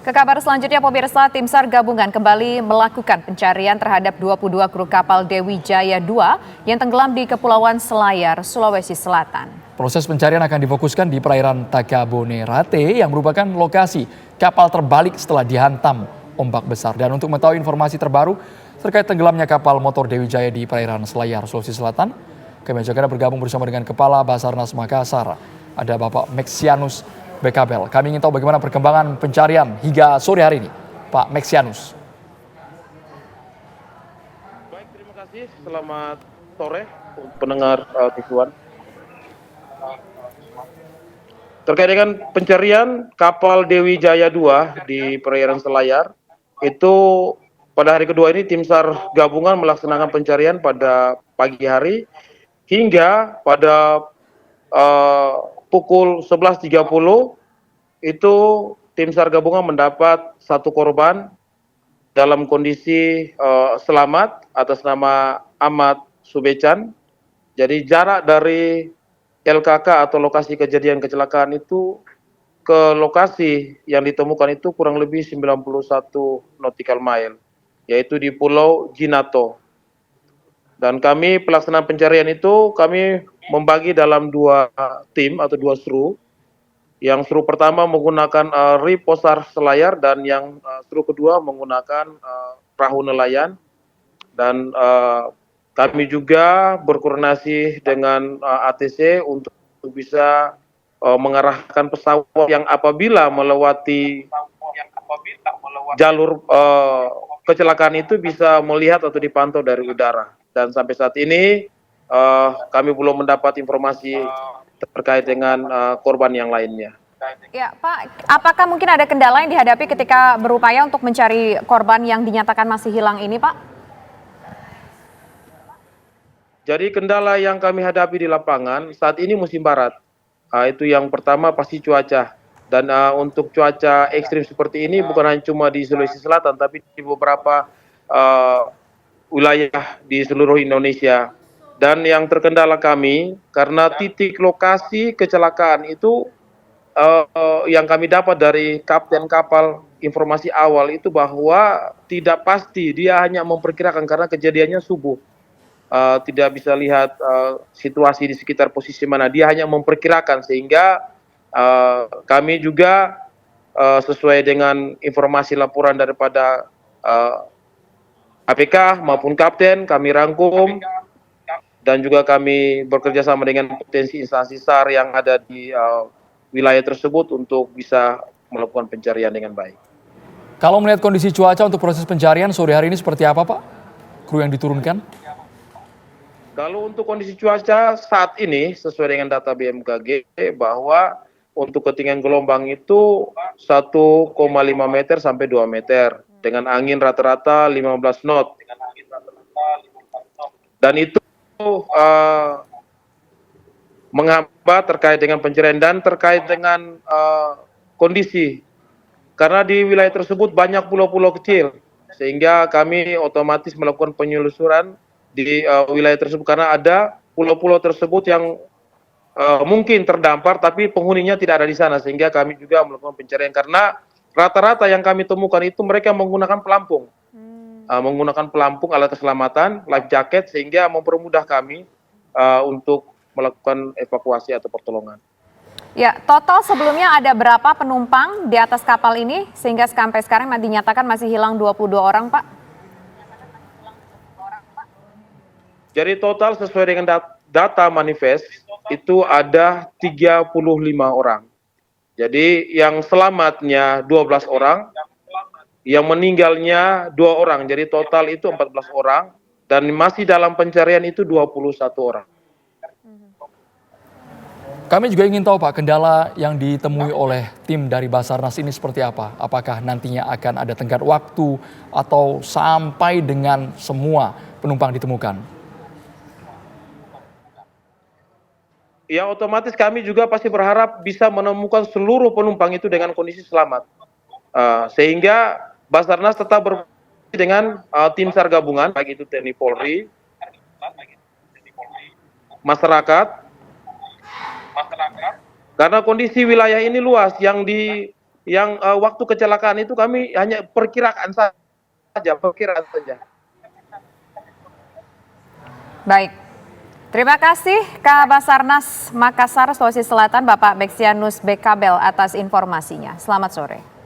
Ke kabar selanjutnya, pemirsa, tim SAR gabungan kembali melakukan pencarian terhadap 22 kru kapal Dewi Jaya 2 yang tenggelam di Kepulauan Selayar, Sulawesi Selatan. Proses pencarian akan difokuskan di perairan Tagabonerate yang merupakan lokasi kapal terbalik setelah dihantam ombak besar. Dan untuk mengetahui informasi terbaru terkait tenggelamnya kapal motor Dewi Jaya di perairan Selayar, Sulawesi Selatan, kami ajak Anda bergabung bersama dengan Kepala Basarnas Makassar, ada Bapak Meksianus Bekabel. Kami ingin tahu bagaimana perkembangan pencarian hingga sore hari ini, Pak Meksianus. Baik, terima kasih. Selamat sore pendengar TV1. Terkait dengan pencarian kapal Dewi Jaya 2 di perairan Selayar, itu pada hari kedua ini tim SAR gabungan melaksanakan pencarian pada pagi hari hingga pada pukul 11.30 itu tim SAR gabungan mendapat satu korban dalam kondisi selamat atas nama Ahmad Subecan. Jadi jarak dari LKK atau lokasi kejadian kecelakaan itu ke lokasi yang ditemukan itu kurang lebih 91 nautical mile, yaitu di Pulau Jinato. Dan kami pelaksanaan pencarian itu kami membagi dalam dua tim atau dua seru. Yang seru pertama menggunakan Riposar Selayar dan yang seru kedua menggunakan perahu nelayan. Dan kami juga berkoordinasi dengan ATC untuk bisa mengarahkan pesawat yang apabila melewati jalur kecelakaan itu bisa melihat atau dipantau dari udara. Dan sampai saat ini kami belum mendapat informasi terkait dengan korban yang lainnya. Ya, Pak, apakah mungkin ada kendala yang dihadapi ketika berupaya untuk mencari korban yang dinyatakan masih hilang ini, Pak? Jadi kendala yang kami hadapi di lapangan saat ini musim barat. Itu yang pertama pasti cuaca. Dan untuk cuaca ekstrim seperti ini bukan hanya cuma di Sulawesi Selatan, tapi di beberapa wilayah di seluruh Indonesia. Dan yang terkendala kami karena titik lokasi kecelakaan itu yang kami dapat dari kapten kapal informasi awal itu bahwa tidak pasti, dia hanya memperkirakan karena kejadiannya subuh. Tidak bisa lihat situasi di sekitar posisi mana, dia hanya memperkirakan, sehingga kami juga sesuai dengan informasi laporan daripada APK maupun kapten kami rangkum dan juga kami bekerja sama dengan potensi instansi SAR yang ada di wilayah tersebut untuk bisa melakukan pencarian dengan baik. Kalau melihat kondisi cuaca untuk proses pencarian sore hari ini seperti apa, Pak? Kru yang diturunkan? Kalau untuk kondisi cuaca saat ini sesuai dengan data BMKG bahwa untuk ketinggian gelombang itu 1,5 meter sampai 2 meter dengan angin rata-rata 15 knot. Dan itu menghambat terkait dengan pencarian dan terkait dengan kondisi. Karena di wilayah tersebut banyak pulau-pulau kecil sehingga kami otomatis melakukan penelusuran di wilayah tersebut karena ada pulau-pulau tersebut yang mungkin terdampar tapi penghuninya tidak ada di sana, sehingga kami juga melakukan pencarian karena rata-rata yang kami temukan itu mereka menggunakan pelampung, alat keselamatan, life jacket, sehingga mempermudah kami untuk melakukan evakuasi atau pertolongan. Ya, total sebelumnya ada berapa penumpang di atas kapal ini sehingga sampai sekarang dinyatakan masih hilang 22 orang, Pak? Jadi total sesuai dengan data manifest itu ada 35 orang. Jadi yang selamatnya 12 orang, yang meninggalnya 2 orang. Jadi total itu 14 orang dan masih dalam pencarian itu 21 orang. Kami juga ingin tahu, Pak, kendala yang ditemui oleh tim dari Basarnas ini seperti apa? Apakah nantinya akan ada tenggat waktu atau sampai dengan semua penumpang ditemukan? Ya, otomatis kami juga pasti berharap bisa menemukan seluruh penumpang itu dengan kondisi selamat. Sehingga Basarnas tetap berkoordinasi dengan tim SAR gabungan, baik itu TNI Polri, masyarakat, karena kondisi wilayah ini luas, yang di yang waktu kecelakaan itu kami hanya perkiraan saja, perkiraan saja. Baik, terima kasih Kabasarnas Makassar, Sulawesi Selatan, Bapak Beksianus Bekabel atas informasinya. Selamat sore.